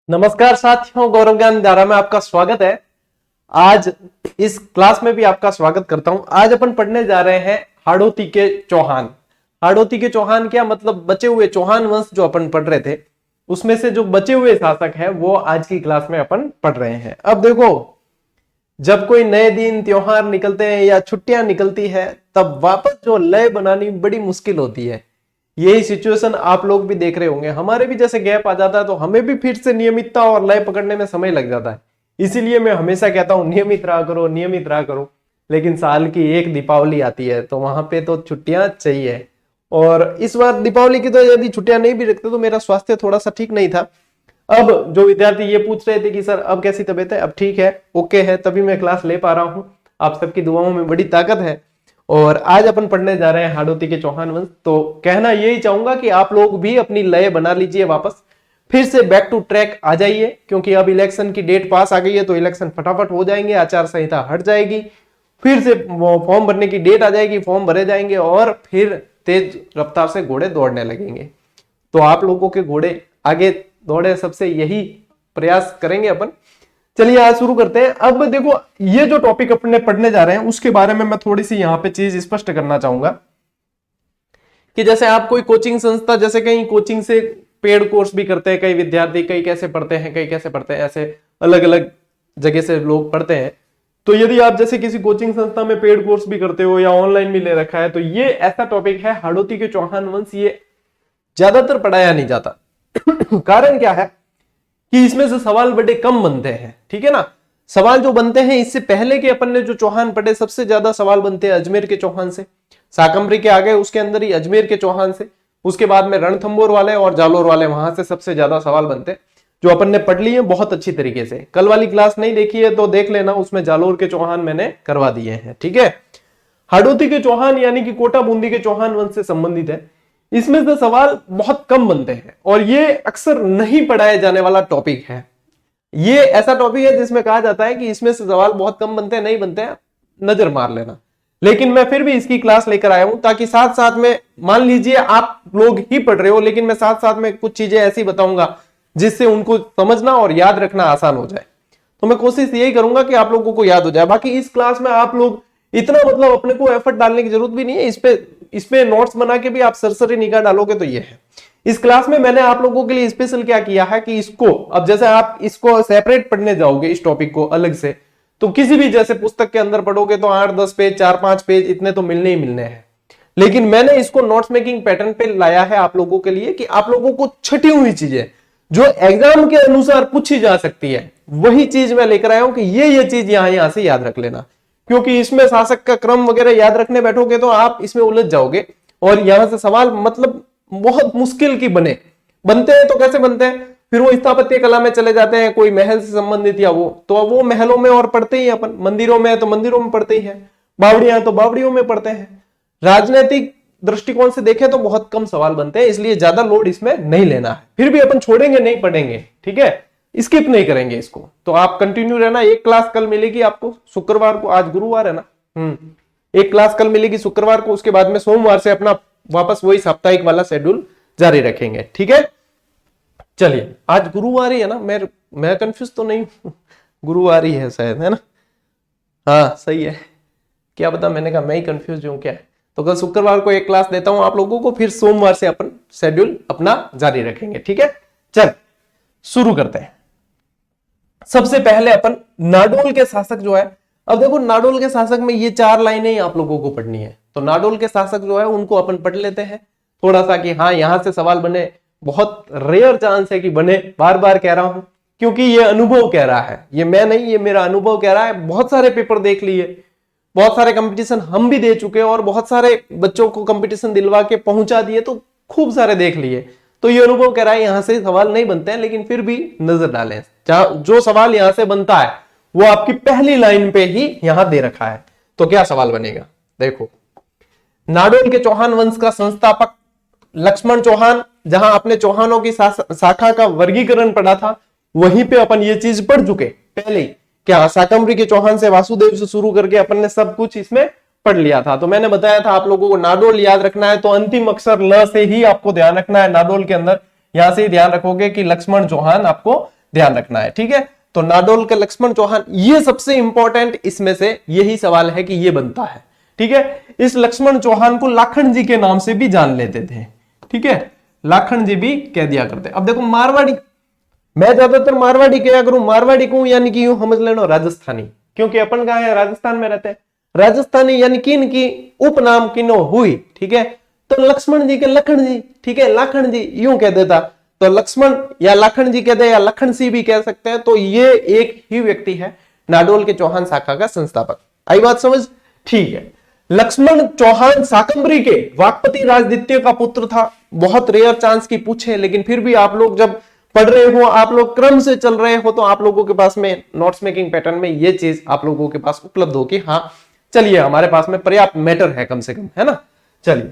नमस्कार साथियों, गौरव ज्ञान धारा में आपका स्वागत है। आज इस क्लास में भी आपका स्वागत करता हूं। आज अपन पढ़ने जा रहे हैं हाड़ोती के चौहान। हाड़ोती के चौहान क्या मतलब, बचे हुए चौहान वंश जो अपन पढ़ रहे थे उसमें से जो बचे हुए शासक है वो आज की क्लास में अपन पढ़ रहे हैं। अब देखो, जब कोई नए दिन त्योहार निकलते हैं या छुट्टियां निकलती है तब वापस जो लय बनानी बड़ी मुश्किल होती है। यही सिचुएशन आप लोग भी देख रहे होंगे। हमारे भी जैसे गैप आ जाता है तो हमें भी फिर से नियमितता और लय पकड़ने में समय लग जाता है। इसीलिए मैं हमेशा कहता हूं नियमित रहा करो, नियमित रहा करो। लेकिन साल की एक दीपावली आती है तो वहां पे तो छुट्टियां चाहिए। और इस बार दीपावली की तो यदि छुट्टियां नहीं भी रखते तो मेरा स्वास्थ्य थोड़ा सा ठीक नहीं था। अब जो विद्यार्थी ये पूछ रहे थे कि सर अब कैसी तबीयत है, अब ठीक है, ओके है, तभी मैं क्लास ले पा रहा हूं। आप सबकी दुआओं में बड़ी ताकत है। और आज अपन पढ़ने जा रहे हैं हाड़ोती के चौहान वंश। तो कहना यही चाहूंगा कि आप लोग भी अपनी लय बना लीजिए, वापस फिर से बैक टू ट्रैक आ जाइए, क्योंकि अब इलेक्शन की डेट पास आ गई है तो इलेक्शन फटाफट हो जाएंगे, आचार संहिता हट जाएगी, फिर से फॉर्म भरने की डेट आ जाएगी, फॉर्म भरे जाएंगे और फिर तेज रफ्तार से घोड़े दौड़ने लगेंगे। तो आप लोगों के घोड़े आगे दौड़े, सबसे यही प्रयास करेंगे अपन। चलिए आज शुरू करते हैं। अब देखो, ये जो टॉपिक अपने पढ़ने जा रहे हैं उसके बारे में मैं थोड़ी सी यहाँ पे चीज स्पष्ट करना चाहूंगा कि जैसे आप कोई कोचिंग संस्था, जैसे कहीं कोचिंग से पेड कोर्स भी करते हैं कई विद्यार्थी, कई कैसे पढ़ते हैं, कई कैसे पढ़ते हैं, ऐसे अलग अलग जगह से लोग पढ़ते हैं। तो यदि आप जैसे किसी कोचिंग संस्था में पेड कोर्स भी करते हो या ऑनलाइन भी ले रखा है तो ये ऐसा टॉपिक है हाड़ोती के चौहान वंश, ये ज्यादातर पढ़ाया नहीं जाता। कारण क्या है कि इसमें से सवाल बड़े कम बनते हैं, ठीक है ना। सवाल जो बनते हैं इससे पहले के अपन ने जो चौहान पढ़े, सबसे ज्यादा सवाल बनते हैं अजमेर के चौहान से। शाकंभरी के आगे उसके अंदर ही अजमेर के चौहान से, उसके बाद में रणथंभौर वाले और जालोर वाले, वहां से सबसे ज्यादा सवाल बनते हैं जो अपन ने पढ़ लिए बहुत अच्छी तरीके से। कल वाली क्लास नहीं देखी है तो देख लेना, उसमें जालोर के चौहान मैंने करवा दिए हैं, ठीक है। हाड़ोती के चौहान यानी कि कोटा बूंदी के चौहान वंश से संबंधित है। इसमें से सवाल बहुत कम बनते हैं और ये अक्सर नहीं पढ़ाया जाने वाला टॉपिक है। ये ऐसा टॉपिक है जिसमें कहा जाता है कि इसमें से सवाल बहुत कम बनते हैं, नहीं बनते हैं, नजर मार लेना। लेकिन मैं फिर भी इसकी क्लास लेकर आया हूं ताकि साथ साथ में, मान लीजिए आप लोग ही पढ़ रहे हो लेकिन मैं साथ साथ में कुछ चीजें ऐसी बताऊंगा जिससे उनको समझना और याद रखना आसान हो जाए। तो मैं कोशिश यही करूंगा कि आप लोगों को याद हो जाए। बाकी इस क्लास में आप लोग इतना मतलब अपने को एफर्ट डालने की जरूरत भी नहीं है। इस पे नोट्स बना के भी आप सरसरी निगाह डालोगे तो ये है। इस क्लास में मैंने आप लोगों के लिए स्पेशल क्या किया है कि इसको, अब जैसे आप इसको सेपरेट पढ़ने जाओगे इस टॉपिक को अलग से, तो किसी भी जैसे पुस्तक के अंदर पढ़ोगे तो 8-10 पेज, 4-5 पेज इतने तो मिलने ही मिलने हैं। लेकिन मैंने इसको नोट्स मेकिंग पैटर्न पे लाया है आप लोगों के लिए कि आप लोगों को छटी हुई चीजें जो एग्जाम के अनुसार पूछी जा सकती है वही चीज मैं लेकर आया हूं कि ये चीज यहां से याद रख लेना। क्योंकि इसमें शासक का क्रम वगैरह याद रखने बैठोगे तो आप इसमें उलझ जाओगे और यहां से सवाल मतलब बहुत मुश्किल की बनते हैं। तो कैसे बनते हैं, फिर वो स्थापत्य कला में चले जाते हैं, कोई महल से संबंधित या वो महलों में और पढ़ते ही अपन, मंदिरों में है तो मंदिरों में पढ़ते ही है, बावड़ियां तो बावड़ियों में पढ़ते हैं। राजनीतिक दृष्टिकोण से देखें तो बहुत कम सवाल बनते हैं, इसलिए ज्यादा लोड इसमें नहीं लेना है। फिर भी अपन छोड़ेंगे नहीं, पढ़ेंगे, ठीक है, स्किप नहीं करेंगे इसको। तो आप कंटिन्यू रहना। एक क्लास कल मिलेगी आपको शुक्रवार को, आज गुरुवार है ना, एक क्लास कल मिलेगी शुक्रवार को, उसके बाद में सोमवार से अपना वापस वही साप्ताहिक वाला शेड्यूल जारी रखेंगे, ठीक है। चलिए, आज गुरुवार ही है ना, मैं कंफ्यूज तो नहीं हूं, गुरुवार ही है शायद, है ना। हाँ सही है, क्या पता, मैंने कहा मैं ही कंफ्यूज हूं क्या है। तो कल शुक्रवार को एक क्लास देता हूं आप लोगों को, फिर सोमवार से अपन शेड्यूल अपना जारी रखेंगे, ठीक है। चल शुरू करते हैं। सबसे पहले अपन नाडोल के शासक जो है, अब देखो नाडोल के शासक में ये 4 लाइनें ही आप लोगों को पढ़नी है। तो नाडोल के शासक जो है उनको अपन पढ़ लेते हैं थोड़ा सा कि हाँ यहां से सवाल बने, बहुत रेयर चांस है कि बने। बार बार कह रहा हूं क्योंकि ये अनुभव कह रहा है, ये मैं नहीं, ये मेरा अनुभव कह रहा है। बहुत सारे पेपर देख लिए, बहुत सारे कंपटीशन हम भी दे चुके हैं और बहुत सारे बच्चों को कंपटीशन दिलवा के पहुंचा दिए, तो खूब सारे देख लिए। तो ये अनुभव कह रहा है यहां से सवाल नहीं बनते हैं, लेकिन फिर भी नजर डालें। जो सवाल यहां से बनता है वो आपकी पहली लाइन पे ही यहां दे रखा है। तो क्या सवाल बनेगा, देखो, नाडोल के चौहान वंश का संस्थापक लक्ष्मण चौहान, जहां आपने चौहानों की शाखा का वर्गीकरण पढ़ा था वहीं पे अपन ये चीज पढ़ चुके पहले ही। क्या शाकंभरी के चौहान से, वासुदेव से शुरू करके अपन ने सब कुछ इसमें पढ़ लिया था। तो मैंने बताया था आप लोगों को नाडोल याद रखना है तो अंतिम अक्षर ल से ही आपको ध्यान रखना है नाडोल के अंदर। यहां से ही ध्यान रखोगे कि लक्ष्मण चौहान आपको ध्यान रखना है, ठीक है। तो नाडोल के लक्ष्मण चौहान, ये सबसे इंपॉर्टेंट इसमें से यही सवाल है कि ये बनता है, ठीक है। इस लक्ष्मण चौहान को लाखन जी के नाम से भी जान लेते थे, ठीक है, लाखन जी भी कह दिया करते। अब देखो मारवाड़ी, मैं ज्यादातर मारवाड़ी क्या करूं, मारवाड़ी को यानी कि यूं समझ लेना राजस्थानी, क्योंकि अपन कहा है राजस्थान में रहते हैं। राजस्थानी यानी किन की उपनाम किनो हुई, ठीक है। तो लक्ष्मण जी के लखन जी, ठीक है, लाखन जी यूं कह देता, तो लक्ष्मण या लाखन जी कह दे या लखन सी भी कह सकते हैं। तो ये एक ही व्यक्ति है, नाडोल के चौहान शाखा का संस्थापक। आई बात समझ, ठीक है। लक्ष्मण चौहान शाकंभरी के वाकपति राजदित्य का पुत्र था। बहुत रेयर चांस की पूछे, लेकिन फिर भी आप लोग जब पढ़ रहे हो, आप लोग क्रम से चल रहे हो, तो आप लोगों के पास में नोट्स मेकिंग पैटर्न में ये चीज आप लोगों के पास उपलब्ध हो कि हाँ चलिए हमारे पास में पर्याप्त मैटर है कम से कम, है ना। चलिए,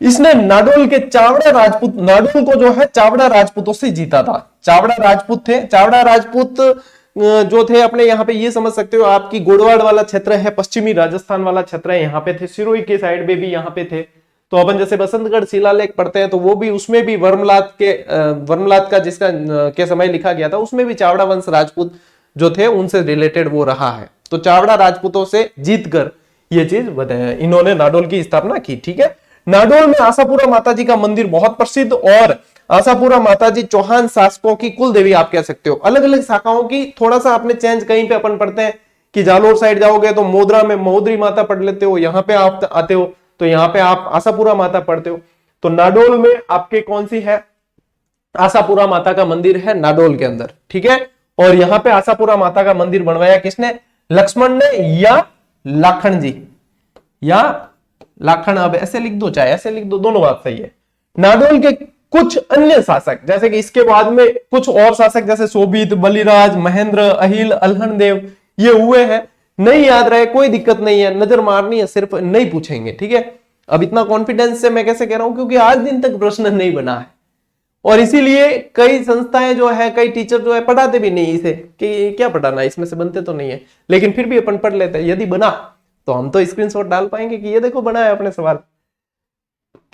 इसने नाडोल के चावड़ा राजपूत, नाडोल को जो है चावड़ा राजपूतों से जीता था। चावड़ा राजपूत थे, चावड़ा राजपूत जो थे अपने यहाँ पे, ये समझ सकते हो आपकी गोडवाड़ वाला क्षेत्र है, पश्चिमी राजस्थान वाला क्षेत्र है, यहाँ पे थे। सिरोही के साइड में भी यहाँ पे थे। तो अपन जैसे बसंतगढ़ शिलालेख पढ़ते हैं, तो वो भी उसमें भी वर्मलात का जिसका के समय लिखा गया था, उसमें भी चावड़ा वंश राजपूत जो थे उनसे रिलेटेड वो रहा है। तो चावड़ा राजपूतों से जीतकर ये चीज इन्होंने नाडोल की स्थापना की, ठीक है। नाडोल में आशापुरा माताजी का मंदिर बहुत प्रसिद्ध, और आशापुरा माताजी चौहान शासकों की कुल देवी आप कह सकते हो। अलग अलग शाखाओं की थोड़ा सा आपने चेंज, कहीं पे अपन पढ़ते हैं कि जालोर साइड जाओगे तो मोदरा में महोदरी माता पढ़ लेते हो, यहाँ पे आप आते हो तो यहाँ पे आप आशापुरा माता पढ़ते हो। तो नाडोल में आपके कौन सी है, आशापुरा माता का मंदिर है नाडोल के अंदर, ठीक है। और यहाँ पे आशापुरा माता का मंदिर बनवाया किसने, लक्ष्मण ने या लाखन जी, या लाखन, अब ऐसे लिख दो चाहे ऐसे लिख दो, दोनों बात सही है। नाडोल के कुछ अन्य शासक, जैसे कि इसके बाद में कुछ और शासक जैसे शोभित, बलिराज, महेंद्र, अहिल, अलहन देव, ये हुए हैं। नहीं याद रहे कोई दिक्कत नहीं है, नजर मारनी है सिर्फ, नहीं पूछेंगे, ठीक है। अब इतना कॉन्फिडेंस से मैं कैसे कह रहा हूं, क्योंकि आज दिन तक प्रश्न नहीं बना है, और इसीलिए कई संस्थाएं जो है, कई टीचर जो है पढ़ाते भी नहीं इसे, कि क्या पढ़ाना, इसमें से बनते तो नहीं है, लेकिन फिर भी अपन पढ़ लेते हैं। यदि बना तो हम तो स्क्रीनशॉट डाल पाएंगे कि ये देखो बना है अपने सवाल।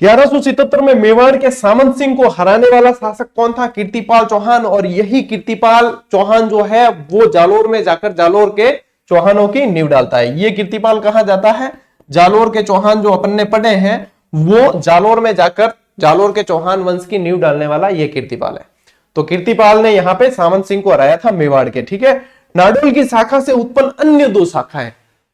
1177 में मेवाड़ के सामंत सिंह को हराने वाला शासक कौन था, कीर्तिपाल चौहान। और यही कीर्तिपाल चौहान जो है वो जालोर में जाकर जालोर के चौहानों की नींव डालता है। ये कीर्तिपाल कहां जाता है, जालोर के चौहान जो अपन ने पढ़े हैं, वो जालोर में जाकर जालोर के चौहान वंश की नींव डालने वाला ये कीर्तिपाल है। तो कीर्तिपाल ने यहाँ पे सामंत सिंह को हराया था मेवाड़ के, ठीक है। नाडोल की शाखा से उत्पन्न अन्य दो शाखाएं,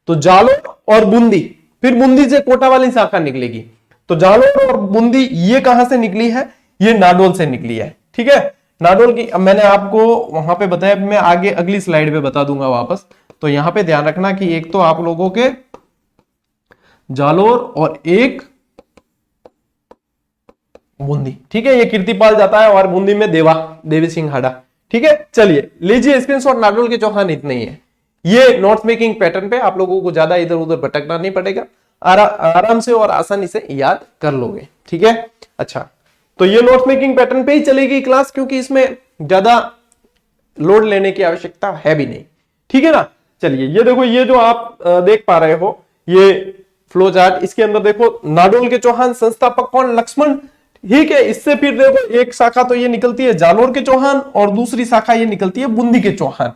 तो जालोर और बूंदी, फिर बूंदी से कोटा वाली शाखा निकलेगी। तो जालोर और बूंदी ये कहां से निकली है, ये नाडोल से निकली है, ठीक है। नाडोल की अब मैंने आपको वहां पे बताया, मैं आगे अगली स्लाइड पे बता दूंगा वापस। तो यहां पे ध्यान रखना कि एक तो आप लोगों के जालोर और एक बूंदी, ठीक है। ये कीर्तिपाल जाता है और बूंदी में देवी सिंह हाड़ा, ठीक है। चलिए लीजिए स्क्रीनशॉट, नाडोल के चौहान इतने ही है। ये नोट्स मेकिंग पैटर्न पे आप लोगों को ज्यादा इधर उधर भटकना नहीं पड़ेगा, आराम से और आसानी से याद कर लोगे, ठीक है। अच्छा, तो ये नोट्स मेकिंग पैटर्न पे ही चलेगी क्लास, क्योंकि इसमें ज्यादा लोड लेने की आवश्यकता है भी नहीं, ठीक है ना। चलिए ये देखो, ये जो आप देख पा रहे हो ये फ्लो चार्ट, इसके अंदर देखो नाडोल के चौहान संस्थापक कौन, लक्ष्मण, ठीक है। इससे फिर देखो एक शाखा तो ये निकलती है जालोर के चौहान, और दूसरी शाखा ये निकलती है बूंदी के चौहान।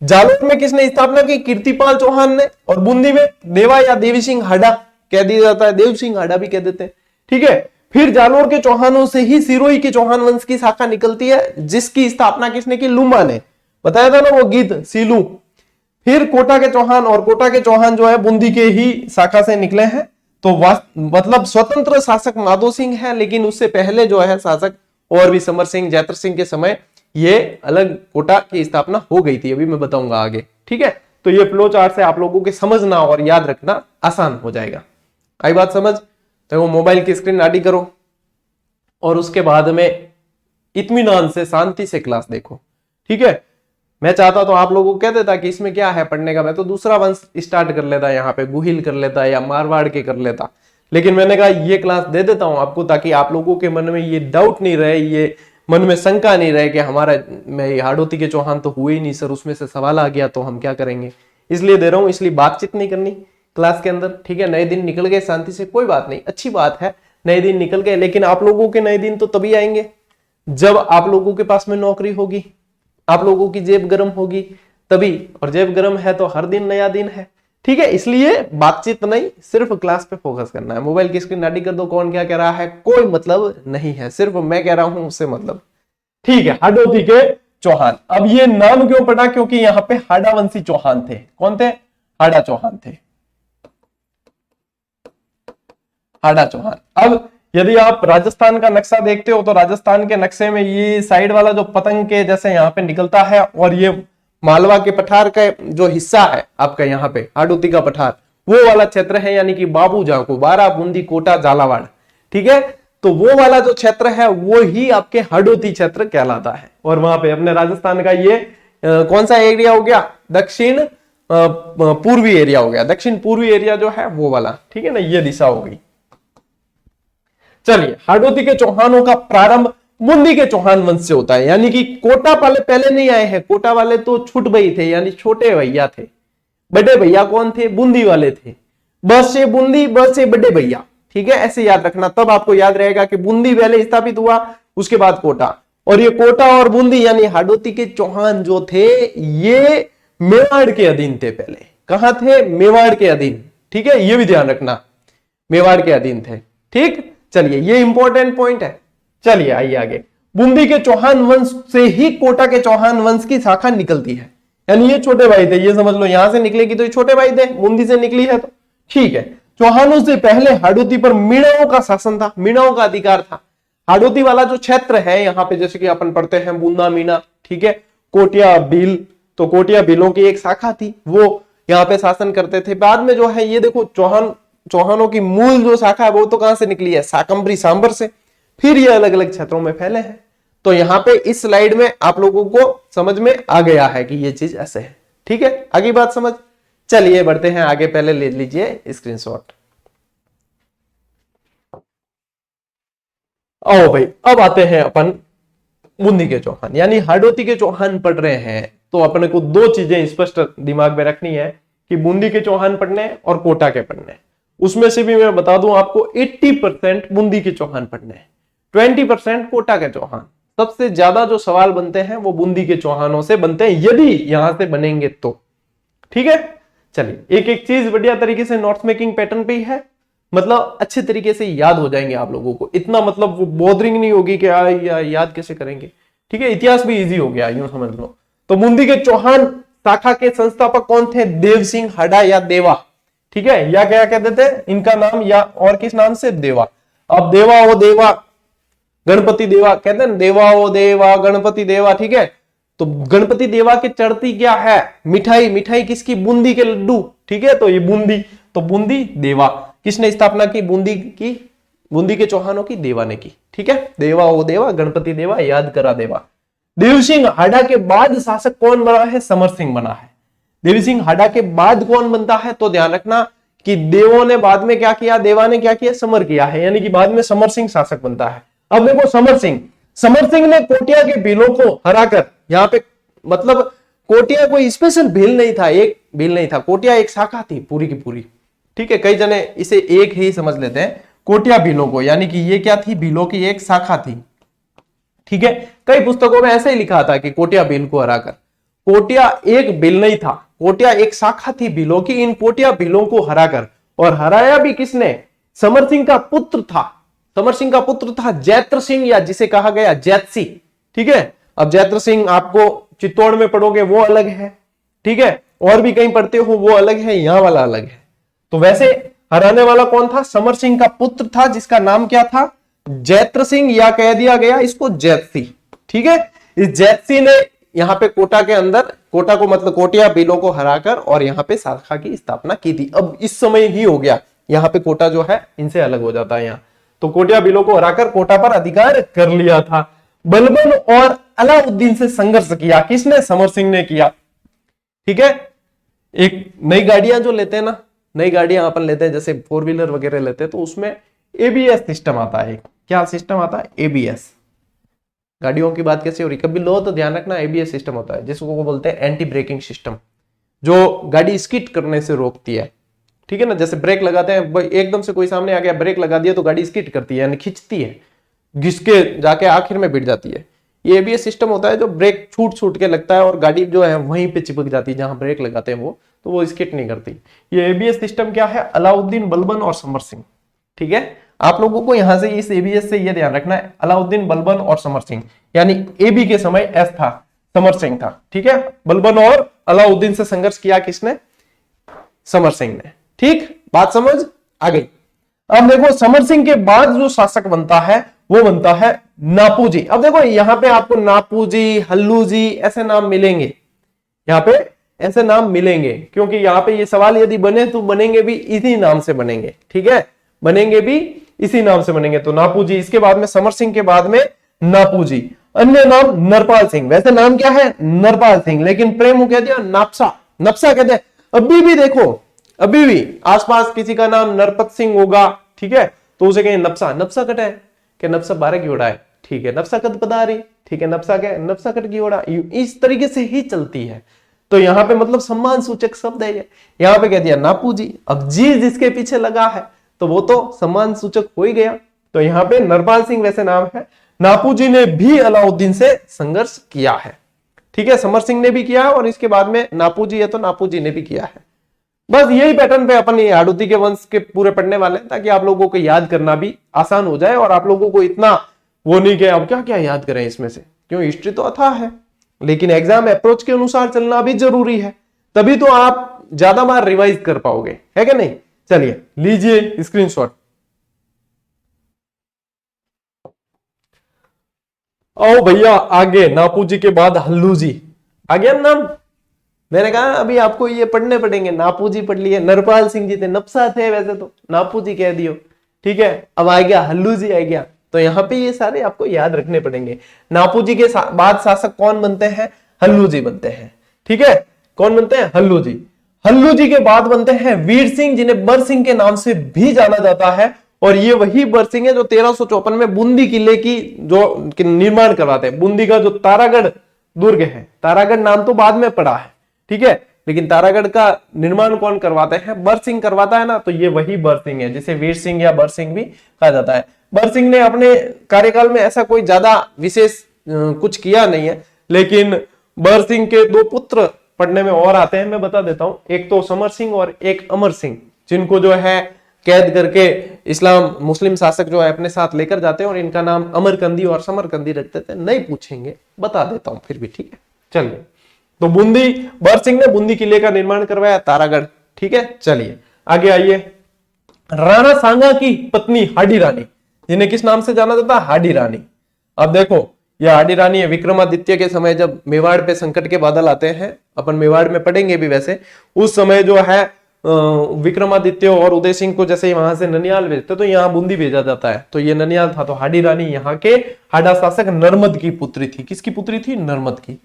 जालोर में किसने स्थापना की, कीर्तिपाल चौहान ने, और बूंदी में देवा या देवी सिंह हाड़ा कह दिया जाता है, देव सिंह हाड़ा भी कह देते हैं, ठीक है। फिर जालोर के चौहानों से ही सिरोही के चौहान वंश की शाखा निकलती है, जिसकी स्थापना किसने की, लुम्बा ने, बताया था ना वो गीत सीलू। फिर कोटा के चौहान, और कोटा के चौहान जो है बूंदी के ही शाखा से निकले हैं। तो मतलब स्वतंत्र शासक माधो सिंह है, लेकिन उससे पहले जो है शासक और भी समर सिंह, जैतर सिंह के समय ये अलग कोटा की स्थापना हो गई थी, अभी मैं बताऊंगा आगे, ठीक है। तो ये फ्लो चार्ट से आप लोगों के समझना और याद रखना आसान हो जाएगा। आई बात समझ, तो वो मोबाइल की स्क्रीन आड़ी करो और उसके बाद में इत्मीनान से शांति से क्लास देखो, ठीक है। मैं चाहता तो आप लोगों को कह देता कि इसमें क्या है पढ़ने का, मैं तो दूसरा वंश स्टार्ट कर लेता, यहाँ पे गुहिल कर लेता या मारवाड़ के कर लेता, लेकिन मैंने कहा ये क्लास दे देता हूं आपको, ताकि आप लोगों के मन में ये डाउट नहीं रहे, ये मन में शंका नहीं रहे कि हमारा में हाड़ौती के चौहान तो हुए ही नहीं सर, उसमें से सवाल आ गया तो हम क्या करेंगे। इसलिए दे रहा हूं, इसलिए बातचीत नहीं करनी क्लास के अंदर, ठीक है। नए दिन निकल गए शांति से, कोई बात नहीं, अच्छी बात है, नए दिन निकल गए, लेकिन आप लोगों के नए दिन तो तभी आएंगे जब आप लोगों के पास में नौकरी होगी। आप लोगों की जेब गर्म होगी तभी, और जेब गर्म है तो हर दिन नया दिन है। ठीक है, इसलिए बातचीत नहीं, सिर्फ क्लास पे फोकस करना है। मोबाइल की स्क्रीन आड़ी कर दो, कौन क्या कह रहा है कोई मतलब नहीं है, सिर्फ मैं कह रहा हूं उससे मतलब। ठीक है, हाडोती के चौहान। अब ये नाम क्यों पड़ा, क्योंकि यहाँ पे हाडावंशी चौहान थे। कौन थे? हाडा चौहान थे, हाडा चौहान। अब यदि आप राजस्थान का नक्शा देखते हो तो राजस्थान के नक्शे में ये साइड वाला जो पतंग के जैसे यहाँ पे निकलता है, और ये मालवा के पठार का जो हिस्सा है आपका यहाँ पे हाडोती का पठार, वो वाला क्षेत्र है, यानी कि बाबू जाको, बारा, बूंदी, कोटा, झालावाड़। ठीक है, तो वो वाला जो क्षेत्र है वो ही आपके हाडोती क्षेत्र कहलाता है। और वहां पे अपने राजस्थान का ये कौन सा एरिया हो गया? दक्षिण पूर्वी एरिया हो गया, दक्षिण पूर्वी एरिया जो है वो वाला। ठीक है ना, ये दिशा हो गई। चलिए, हाडोती के चौहानों का प्रारंभ बूंदी के चौहान वंश से होता है, यानी कि कोटा वाले पहले नहीं आए हैं। कोटा वाले तो छुट भई थे, यानी छोटे भैया थे। बड़े भैया कौन थे? बूंदी वाले थे। बस से बूंदी, बस से बड़े भैया। ठीक है, ऐसे याद रखना, तब आपको याद रहेगा कि बूंदी पहले स्थापित हुआ, उसके बाद कोटा। और ये कोटा और बूंदी यानी हाडोती के चौहान जो थे ये मेवाड़ के अधीन थे पहले। कहां थे? मेवाड़ के अधीन। ठीक है, ये भी ध्यान रखना, मेवाड़ के अधीन थे। ठीक, चलिए, ये इंपॉर्टेंट पॉइंट है। चलिए आइए आगे। बूंदी के चौहान वंश से ही कोटा के चौहान वंश की शाखा निकलती है, यानी ये छोटे भाई थे, ये समझ लो, यहां से निकलेगी तो ये छोटे भाई थे, बूंदी से निकली है तो ठीक है। चौहानों से पहले हाडोती पर मीणाओं का शासन था, मीणाओं का अधिकार था। हाडोती वाला जो क्षेत्र है यहाँ पे, जैसे कि अपन पढ़ते हैं बूंदा मीणा, ठीक है, कोटिया भील, तो कोटिया भीलों की एक शाखा थी, वो यहाँ पे शासन करते थे। बाद में जो है ये देखो, चौहानों की मूल जो शाखा है वो तो कहां से निकली है? शाकंभरी सांबर से। फिर ये अलग अलग क्षेत्रों में फैले हैं। तो यहाँ पे इस स्लाइड में आप लोगों को समझ में आ गया है कि ये चीज ऐसे है। ठीक है, आगे बात समझ। चलिए बढ़ते हैं आगे, पहले ले लीजिए स्क्रीनशॉट। आओ भाई, अब आते हैं अपन बूंदी के चौहान, यानी हाडोती के चौहान पढ़ रहे हैं तो अपने को दो चीजें स्पष्ट दिमाग में रखनी है कि बूंदी के चौहान पढ़ने और कोटा के पढ़ने। उसमें से भी मैं बता दूं आपको 80% बूंदी के चौहान पढ़ने, 20% कोटा के चौहान। सबसे ज्यादा जो सवाल बनते हैं वो बूंदी के चौहानों से बनते हैं, यदि यहां से बनेंगे तो। ठीक है, चलिए एक एक चीज बढ़िया तरीके से नोट्स मेकिंग पैटर्न पे ही है, मतलब अच्छे तरीके से याद हो जाएंगे आप लोगों को। इतना मतलब वो बोदरिंग नहीं होगी कि याद कैसे करेंगे। ठीक है, इतिहास भी इजी हो गया, यूं समझ लो। तो बूंदी के चौहान शाखा के संस्थापक कौन थे? देव सिंह हाडा या देवा। ठीक है, या क्या कहते थे इनका नाम, या और किस नाम से? देवा। अब देवा ओ देवा, गणपति देवा कहते हैं, देवा ओ देवा, गणपति देवा। ठीक है, तो गणपति देवा के चढ़ती क्या है? मिठाई। मिठाई किसकी? बूंदी के लड्डू। ठीक है, तो ये बूंदी, तो बूंदी देवा। किसने स्थापना की? बूंदी की, बूंदी के चौहानों की, देवा ने की। ठीक है, देवा ओ देवा, गणपति देवा, याद करा देवा। देव सिंह हाडा के बाद शासक कौन बना है? समर सिंह बना है। देव सिंह हाडा के बाद कौन बनता है? तो ध्यान रखना कि देवों ने बाद में क्या किया, देवा ने क्या किया? समर किया है, यानी कि बाद में समर सिंह शासक बनता है। अब देखो, समर सिंह ने कोटिया के भीलों को हराकर, यहाँ पे मतलब कोटिया कोई स्पेशल भील नहीं था, एक भील नहीं था, कोटिया एक शाखा थी पूरी की पूरी। ठीक है, कई जने इसे एक ही समझ लेते हैं कोटिया भीलों को, यानी कि ये क्या थी? भीलों की एक शाखा थी। ठीक है, कई पुस्तकों में ऐसे ही लिखा था कि कोटिया भील को हराकर। कोटिया एक भील नहीं था, कोटिया एक शाखा थी भीलों की। इन कोटिया भीलों को हराकर, और हराया भी किसने? समर सिंह का पुत्र था। समर सिंह का पुत्र था जैत्र सिंह, या जिसे कहा गया जैतसी। ठीक है, अब जैत्र सिंह आपको चित्तौड़ में पढ़ोगे वो अलग है, ठीक है, और भी कहीं पढ़ते हो वो अलग है, यहां वाला अलग है। तो वैसे हराने वाला कौन था? समर सिंह का पुत्र था, जिसका नाम क्या था? जैत्र सिंह, या कह दिया गया इसको जैतसी। ठीक है, इस जैतसी ने यहाँ पे कोटा के अंदर, कोटा को मतलब कोटिया भीलों को हराकर और यहाँ पे शाखा की स्थापना की थी। अब इस समय ही हो गया, यहाँ पे कोटा जो है इनसे अलग हो जाता है यहाँ। तो कोटिया भीलों को हराकर कोटा पर अधिकार कर लिया था। बलबन और अलाउद्दीन से संघर्ष किया, किसने? समर सिंह ने किया। ठीक है, एक नई गाड़ियां जो लेते हैं ना, नई गाड़ियां अपन लेते हैं जैसे 4 व्हीलर वगैरह लेते हैं, तो उसमें एबीएस सिस्टम आता है। क्या सिस्टम आता है? एबीएस। गाड़ियों की बात कैसे हो रही, कभी लो तो ध्यान रखना, एबीएस सिस्टम होता है, जिसको वो बोलते हैं एंटी ब्रेकिंग सिस्टम, जो गाड़ी स्किड करने से रोकती है। ठीक है ना, जैसे ब्रेक लगाते हैं, एकदम से कोई सामने आ गया, ब्रेक लगा दिया तो गाड़ी स्किड करती है, यानी खींचती है, घिसके जाके आखिर में बिट जाती है। ये एबीएस सिस्टम होता है जो ब्रेक छूट छूट के लगता है और गाड़ी जो है वहीं पे चिपक जाती है जहां ब्रेक लगाते हैं वो, तो वो स्किट नहीं करती। ये एबीएस सिस्टम क्या है, अलाउद्दीन बलबन और समर सिंह। ठीक है, आप लोगों को यहां से इस एबीएस से ये ध्यान रखना है, अलाउद्दीन बलबन और समर सिंह, यानी एबी के समय एस था, समर सिंह था। ठीक है, बलबन और अलाउद्दीन से संघर्ष किया किसने, समर सिंह ने। ठीक, बात समझ आ गई। अब देखो समर सिंह के बाद जो शासक बनता है वो बनता है नापूजी। अब देखो यहां पे आपको नापूजी, हल्लूजी ऐसे नाम मिलेंगे, यहां पे ऐसे नाम मिलेंगे, क्योंकि यहां पे ये सवाल यदि बने तो बनेंगे भी इसी नाम से बनेंगे। ठीक है, बनेंगे भी इसी नाम से बनेंगे। तो नापूजी, इसके बाद में समर सिंह के बाद में नापूजी। अन्य नाम नरपाल सिंह, वैसे नाम क्या है नरपाल सिंह, लेकिन प्रेम कह दिया नापसा, नपसा कहते हैं। अभी भी देखो, अभी भी आसपास किसी का नाम नरपत सिंह होगा, ठीक है, तो उसे कहें नपसा, नपसा कट है कि नपसा 12 की ओढ़ा है, ठीक है, नपसा कद पधारी, ठीक है, नपसा क्या है, नपसा कट की ओढ़ा, इस तरीके से ही चलती है। तो यहां पे मतलब सम्मान सूचक शब्द है ये, यहां पे कह दिया नापूजी। अब जी जिसके पीछे लगा है तो वो तो सम्मान सूचक हो ही गया, तो यहां पे नरपाल सिंह वैसे नाम है। नापूजी ने भी अलाउद्दीन से संघर्ष किया है। ठीक है, समर सिंह ने भी किया है और इसके बाद में नापूजी है तो नापूजी ने भी किया है। बस यही पैटर्न पे अपन ये हाड़ौती के वंश के पूरे पढ़ने वाले हैं, ताकि आप लोगों को याद करना भी आसान हो जाए और आप लोगों को इतना वो नहीं कि अब क्या क्या याद करें इसमें से, क्यों हिस्ट्री तो अथाह है, लेकिन एग्जाम अप्रोच के अनुसार चलना भी जरूरी है, तभी तो आप ज्यादा बार रिवाइज कर पाओगे, है कि नहीं। चलिए लीजिए स्क्रीनशॉट। आओ भैया आगे, नापूजी के बाद हल्लूजी आ गया नाम। मैंने कहा अभी आपको ये पढ़ने पड़ेंगे, नापूजी पढ़ लिए, नरपाल सिंह जी थे, नपसा थे वैसे तो, नापूजी कह दियो। ठीक है, अब आ गया हल्लूजी आ गया, तो यहाँ पे ये सारे आपको याद रखने पड़ेंगे। नापूजी के बाद शासक कौन बनते हैं, हल्लूजी बनते हैं। ठीक है, कौन बनते हैं, हल्लूजी। हल्लूजी के बाद बनते हैं वीर सिंह, जिन्हें बर सिंह के नाम से भी जाना जाता है, और ये वही बर सिंह है जो 1354 में बूंदी किले की जो निर्माण करवाते हैं। बूंदी का जो तारागढ़ दुर्ग है, तारागढ़ नाम तो बाद में पड़ा है, ठीक है, लेकिन तारागढ़ का निर्माण कौन करवाते हैं, बर सिंह करवाता है ना, तो ये वही बर सिंह है जिसे वीर सिंह या बर सिंह भी कहा जाता है। बर सिंह ने अपने कार्यकाल में ऐसा कोई ज्यादा विशेष कुछ किया नहीं है, लेकिन बर सिंह के दो पुत्र पढ़ने में और आते हैं, मैं बता देता हूं। एक तो समर सिंह और एक अमर सिंह, जिनको जो है कैद करके इस्लाम मुस्लिम शासक जो है अपने साथ लेकर जाते हैं, और इनका नाम अमरकंदी और समरकंदी रखते थे। नहीं पूछेंगे, बता देता हूं फिर भी, ठीक है। चलिए, तो बूंदी, बर सिंह ने बूंदी किले का निर्माण करवाया, तारागढ़। ठीक है, चलिए आगे आइए। राणा सांगा की पत्नी हाडी रानी, जिन्हें किस नाम से जाना जाता है, हाडी रानी। अब देखो यह हाडी रानी है विक्रमादित्य के समय, जब मेवाड़ पे संकट के बादल आते हैं, अपन मेवाड़ में पढ़ेंगे भी वैसे, उस समय जो है विक्रमादित्य और उदय सिंह को जैसे वहां से ननियाल भेजते तो यहाँ बूंदी भेजा जाता है, तो ये ननियाल था। तो हाडी रानी यहाँ के हाडा शासक नर्मद की पुत्री थी। किसकी पुत्री थी, नर्मद की।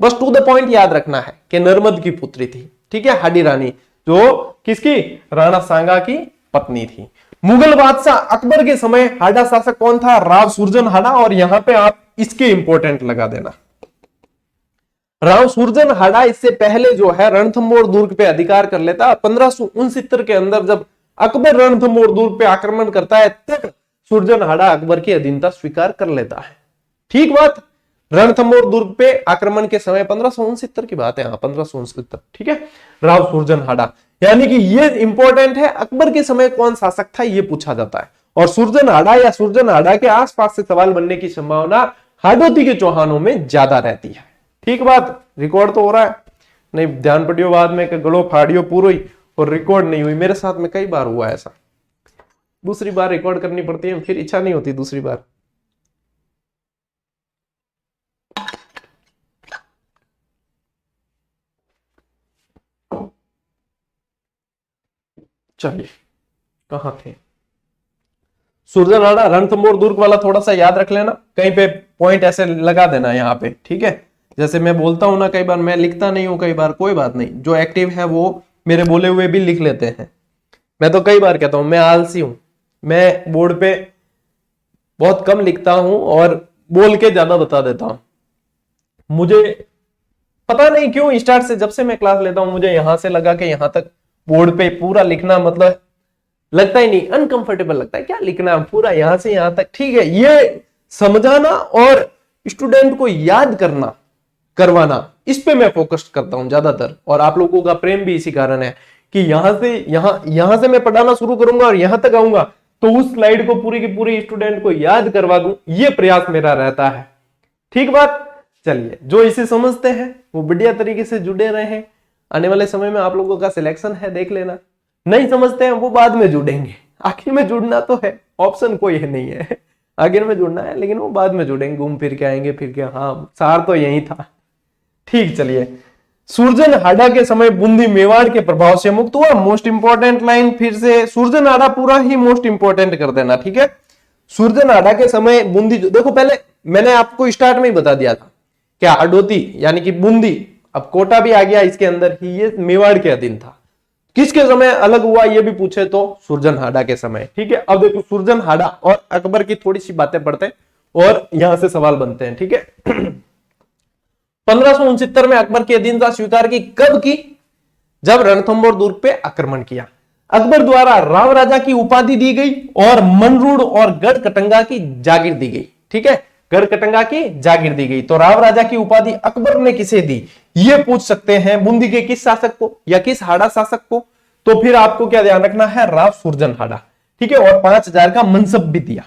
बस टू द पॉइंट याद रखना है कि नर्मद की पुत्री थी। ठीक है, हाडी रानी जो किसकी, राणा सांगा की पत्नी थी। मुगल बादशाह अकबर के समय हाडा शासक कौन था, राव सुरजन हाडा। और यहां पे आप इसके इंपॉर्टेंट लगा देना, राव सुरजन हाडा इससे पहले जो है रणथंबोर दुर्ग पे अधिकार कर लेता है। 1569 के अंदर जब अकबर रणथंबोर दुर्ग पे आक्रमण करता है, तब सुरजन हाडा अकबर की अधीनता स्वीकार कर लेता है। ठीक बात, रणथंबोर दुर्ग पे आक्रमण के समय 1569 की बात है, हाँ 1569। ठीक है, राव सुरजन हाडा, यानी कि ये इंपॉर्टेंट है, अकबर के समय कौन शासक था ये पूछा जाता है। और सुरजन हाडा या सुरजन हाडा के आसपास से सवाल बनने की संभावना हाडोती के चौहानों में ज्यादा रहती है। ठीक बात, रिकॉर्ड तो हो रहा है, नहीं ध्यान पड़ियो बाद में कि गलो फाड़ियो पूरो ही और रिकॉर्ड नहीं हुई। मेरे साथ में कई बार हुआ ऐसा, दूसरी बार रिकॉर्ड करनी पड़ती है, फिर इच्छा नहीं होती दूसरी बार। चलिए कहां थे, सुरजन हाडा, रणथंबोर दुर्ग वाला थोड़ा सा याद रख लेना, कहीं पे पॉइंट ऐसे लगा देना यहाँ पे। ठीक है, जैसे मैं बोलता हूं ना, कई बार मैं लिखता नहीं हूं, कई बार कोई बात नहीं, जो एक्टिव है वो मेरे बोले हुए भी लिख लेते हैं। मैं तो कई बार कहता हूं मैं आलसी हूं, मैं बोर्ड पे बहुत कम लिखता हूं और बोल के ज्यादा बता देता हूं। मुझे पता नहीं क्यों स्टार्ट से जब से मैं क्लास लेता हूं, मुझे यहां से लगा कि यहां तक बोर्ड पे पूरा लिखना मतलब लगता ही नहीं, अनकंफर्टेबल लगता है, क्या लिखना पूरा यहां से यहां तक। ठीक है, ये समझाना और स्टूडेंट को याद करवाना, इस पे मैं फोकस करता हूं ज्यादातर। और आप लोगों का प्रेम भी इसी कारण है कि यहां से मैं पढ़ाना शुरू करूंगा और यहां तक आऊंगा तो उस स्लाइड को पूरी की पूरी स्टूडेंट को याद करवा दूं, ये प्रयास मेरा रहता है। ठीक बात। चलिए, जो इसे समझते हैं वो बढ़िया तरीके से जुड़े रहे हैं। आने वाले समय में आप लोगों का सिलेक्शन है, देख लेना। नहीं समझते हैं वो बाद में जुड़ेंगे, आखिर में जुड़ना तो है, ऑप्शन कोई है नहीं है, आखिर में जुड़ना है, लेकिन वो बाद में जुड़ेंगे, घूम फिर के आएंगे फिर के। हाँ, सार तो यही था। ठीक, चलिए। सूरजनहाड़ा के समय बूंदी मेवाड़ के प्रभाव से मुक्त हुआ। मोस्ट इंपॉर्टेंट लाइन फिर से, सूरजनहाड़ा पूरा ही मोस्ट इंपॉर्टेंट कर देना, ठीक है। सूरजनहाड़ा के समय बूंदी, देखो पहले मैंने आपको स्टार्ट में ही बता दिया था क्या हाड़ौती यानी कि बूंदी, अब कोटा भी आ गया इसके अंदर ही, ये मेवाड़ के अधीन था। किसके समय अलग हुआ ये भी पूछे तो सूरजनहाड़ा के समय, ठीक है। अब देखो सूरजनहाड़ा और अकबर की थोड़ी सी बातें पढ़ते हैं और यहां से सवाल बनते हैं, ठीक है। 1569 में अकबर की अधीनता स्वीकार की, कब की? जब रणथंभौर दुर्ग पे आक्रमण किया। अकबर द्वारा राव राजा की उपाधि दी गई और मनरूड़ और गढ़कटंगा की जागीर दी गई, ठीक है। गढ़कटंगा की जागीर दी गई, तो राव राजा की उपाधि अकबर ने किसे दी ये पूछ सकते हैं, बूंदी के किस शासक को या किस हाड़ा शासक को? तो फिर आपको क्या ध्यान रखना है, राव सूरजनहाड़ा, ठीक है। और 5000 का मनसब भी दिया।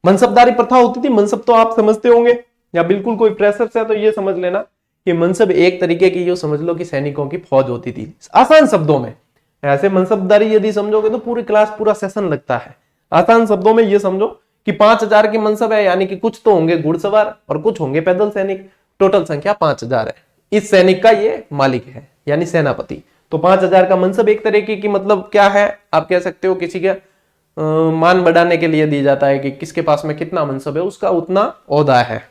मनसबदारी प्रथा होती थी, मनसब तो आप समझते होंगे, या बिल्कुल कोई प्रेशर है तो ये समझ लेना कि मनसब एक तरीके की, जो समझ लो कि सैनिकों की फौज होती थी, आसान शब्दों में। ऐसे मनसबदारी यदि समझोगे तो पूरी क्लास पूरा सेशन लगता है। आसान शब्दों में ये समझो कि 5000 की मनसब है, यानी कि कुछ तो होंगे घुड़सवार और कुछ होंगे पैदल सैनिक, टोटल संख्या 5000 है। इस सैनिक का ये मालिक है यानी सेनापति। तो 5000 का मनसब एक तरीके की, मतलब क्या है, आप कह सकते हो किसी का मान बढ़ाने के लिए दी जाता है कि किसके पास में कितना मनसब है, उसका उतना ओहदा है।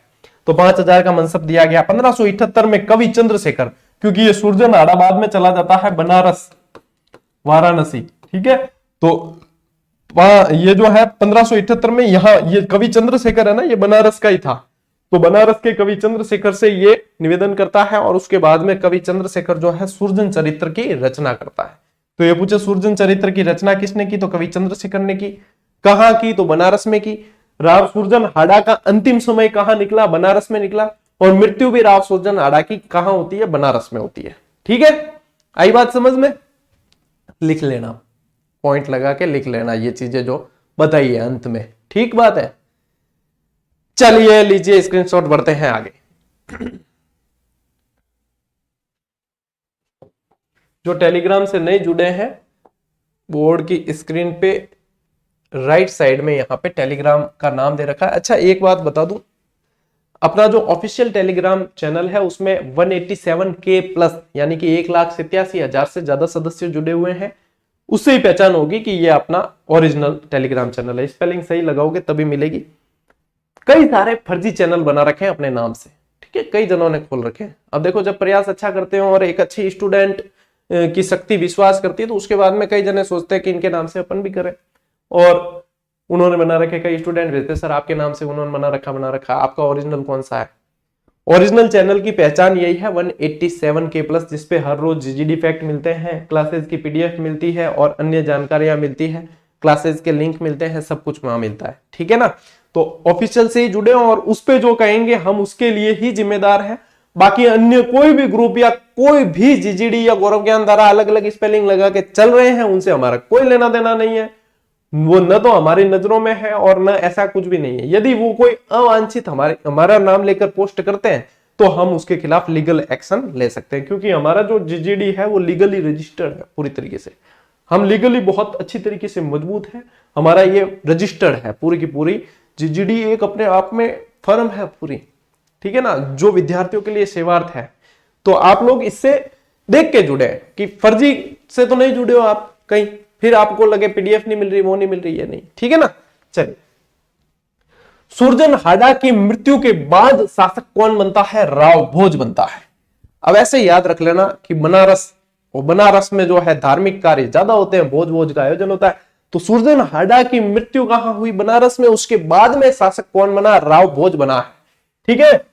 तो 5000 का मनसब दिया गया। 1578 में कवि चंद्रशेखर, क्योंकि ये सूरजनहाड़ा बाद में चला जाता है बनारस, वाराणसी, ठीक है। तो ये जो है 1578 में यहाँ ये कवि चंद्रशेखर है ना, ये बनारस का ही था। तो बनारस के कवि चंद्रशेखर से ये निवेदन करता है और उसके बाद में कवि चंद्रशेखर जो है सूर्जन चरित्र की रचना करता है। तो ये पूछे सूर्जन चरित्र की रचना किसने की, तो कवि चंद्रशेखर ने की। कहां की, तो बनारस में की। राव सूरजनहाड़ा का अंतिम समय कहां निकला, बनारस में निकला। और मृत्यु भी राव सूरजनहाड़ा की कहां होती है, बनारस में होती है, ठीक है। आई बात समझ में? लिख लेना, पॉइंट लगा के लिख लेना ये चीजें जो बताई है अंत में, ठीक बात है। चलिए लीजिए स्क्रीनशॉट, बढ़ते हैं आगे। जो टेलीग्राम से नहीं जुड़े हैं, बोर्ड की स्क्रीन पे राइट साइड में यहां पे टेलीग्राम का नाम दे रखा है। अच्छा, एक बात बता दूं, अपना जो ऑफिशियल टेलीग्राम चैनल है उसमें 187K प्लस यानी कि 1,87,000 से ज्यादा सदस्य जुड़े हुए हैं। उससे ही पहचान होगी कि ये अपना ओरिजिनल टेलीग्राम चैनल है। स्पेलिंग सही लगाओगे तभी मिलेगी। कई सारे फर्जी चैनल बना रखे हैं अपने नाम से, ठीक है, कई जनों ने खोल रखे हैं। अब देखो, जब प्रयास अच्छा करते हो और एक अच्छी स्टूडेंट की शक्ति विश्वास करती है तो उसके बाद में कई जने सोचते हैं कि इनके नाम से अपन भी करें, और उन्होंने बना रखे। कई स्टूडेंट भेजते सर आपके नाम से उन्होंने बना रखा, आपका ओरिजिनल कौन सा है? ओरिजिनल चैनल की पहचान यही है 187K प्लस, जिसपे हर रोज जीजीडी फैक्ट मिलते हैं, क्लासेस की पीडीएफ मिलती है और अन्य जानकारियां मिलती है, क्लासेस के लिंक मिलते हैं, सब कुछ वहां मिलता है, ठीक है ना। तो ऑफिशियल से ही जुड़े और उस पे जो कहेंगे हम उसके लिए ही जिम्मेदार हैं। बाकी अन्य कोई भी ग्रुप या कोई भी जीजीडी या गौरव ज्ञान धारा अलग अलग स्पेलिंग लगा के चल रहे हैं, उनसे हमारा कोई लेना देना नहीं है। वो न तो हमारी नजरों में है और न ऐसा कुछ भी नहीं है। यदि वो कोई अवांछित हमारा नाम लेकर पोस्ट करते हैं तो हम उसके खिलाफ लीगल एक्शन ले सकते हैं, क्योंकि हमारा जो जीजीडी है वो लीगली रजिस्टर्ड है पूरी तरीके से। हम लीगली बहुत अच्छी तरीके से मजबूत है, हमारा ये रजिस्टर्ड है पूरी की पूरी। जीजीडी एक अपने आप में फर्म है पूरी, ठीक है ना, जो विद्यार्थियों के लिए सेवार्थ है। तो आप लोग इससे देख के जुड़े कि फर्जी से तो नहीं जुड़े हो आप कहीं, फिर आपको लगे पीडीएफ नहीं मिल रही, वो नहीं मिल रही है, नहीं, ठीक है ना। चलिए, सूरजनहाड़ा की मृत्यु के बाद शासक कौन बनता है? राव भोज बनता है। अब ऐसे याद रख लेना कि बनारस में जो है धार्मिक कार्य ज्यादा होते हैं, भोज का आयोजन होता है। तो सूरजनहाड़ा की मृत्यु कहां हुई? बनारस में। उसके बाद में शासक कौन बना? राव भोज बना है, ठीक है।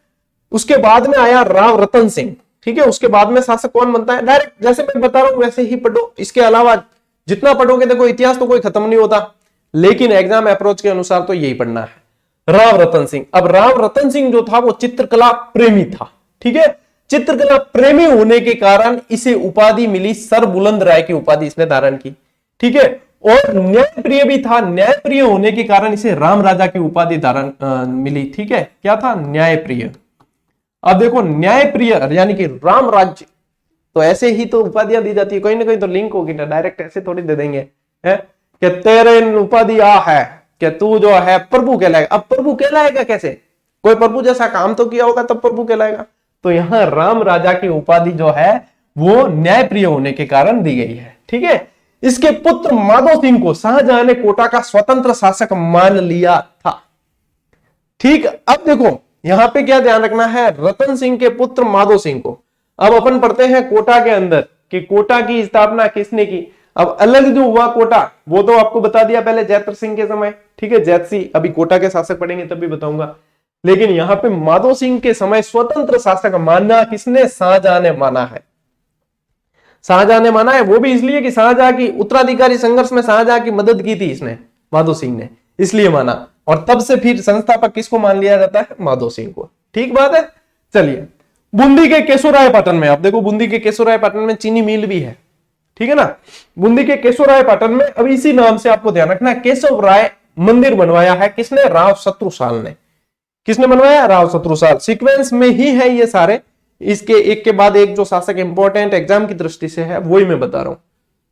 उसके बाद में आया राव रतन सिंह, ठीक है। उसके बाद में शासक कौन बनता है? डायरेक्ट जैसे मैं बता रहा हूं वैसे ही पढ़ो, इसके अलावा जितना पढ़ोगे, देखो इतिहास तो कोई खत्म नहीं होता, लेकिन एग्जाम अप्रोच के अनुसार तो यही पढ़ना है। राव रतन सिंह। अब राव रतन सिंह जो था वो चित्रकला प्रेमी था, ठीक है। चित्रकला प्रेमी होने के कारण इसे उपाधि मिली, सर बुलंद राय की उपाधि इसने धारण की, ठीक है। और न्यायप्रिय भी था, न्यायप्रिय होने के कारण इसे राम राजा की उपाधि धारण मिली, ठीक है। क्या था? न्यायप्रिय। अब देखो न्यायप्रिय यानी कि राम राज्य, तो ऐसे ही तो उपाधियां दी जाती है, कहीं ना कहीं तो लिंक होगी ना, डायरेक्ट ऐसे थोड़ी दे देंगे है कि तेरे उपाधि आ है कि तू जो है प्रभु कहलाएगा। अब प्रभु कहलाएगा कैसे? कोई प्रभु जैसा काम तो किया होगा तब प्रभु कहलाएगा। तो यहां राम राजा की उपाधि जो है वो न्यायप्रिय होने के कारण दी गई है, ठीक है। इसके पुत्र माधो सिंह को शाहजहां ने कोटा का स्वतंत्र शासक मान लिया था, ठीक। अब देखो यहां पे क्या ध्यान रखना है, रतन सिंह के पुत्र माधो सिंह को। अब अपन पढ़ते हैं कोटा के अंदर कि कोटा की स्थापना किसने की। अब अलग जो हुआ कोटा वो तो आपको बता दिया पहले जैत्र सिंह के समय, ठीक है, जैतसी। अभी कोटा के शासक पढ़ेंगे तब भी बताऊंगा। लेकिन यहां पे माधो सिंह के समय स्वतंत्र शासक मानना किसने? शाहजहां ने माना है। शाहजहां ने माना है, वो भी इसलिए कि शाहजहां की उत्तराधिकारी संघर्ष में शाहजहां की मदद की थी इसने, माधो सिंह ने, इसलिए माना। और तब से फिर संस्थापक किसको मान लिया जाता है? माधो सिंह को, ठीक बात है। चलिए बूंदी के केशोरायपाटन में, आप देखो बूंदी के केशोरायपाटन में चीनी मिल भी है, ठीक है ना। बूंदी के केशोरायपाटन में, अब इसी नाम से आपको ध्यान रखना, केशव राय मंदिर बनवाया है किसने? राव शत्रुसाल ने। किसने बनवाया? राव शत्रुसाल। सीक्वेंस में ही है ये सारे, इसके एक के बाद एक जो शासक इंपॉर्टेंट एग्जाम की दृष्टि से है वही मैं बता रहा हूं।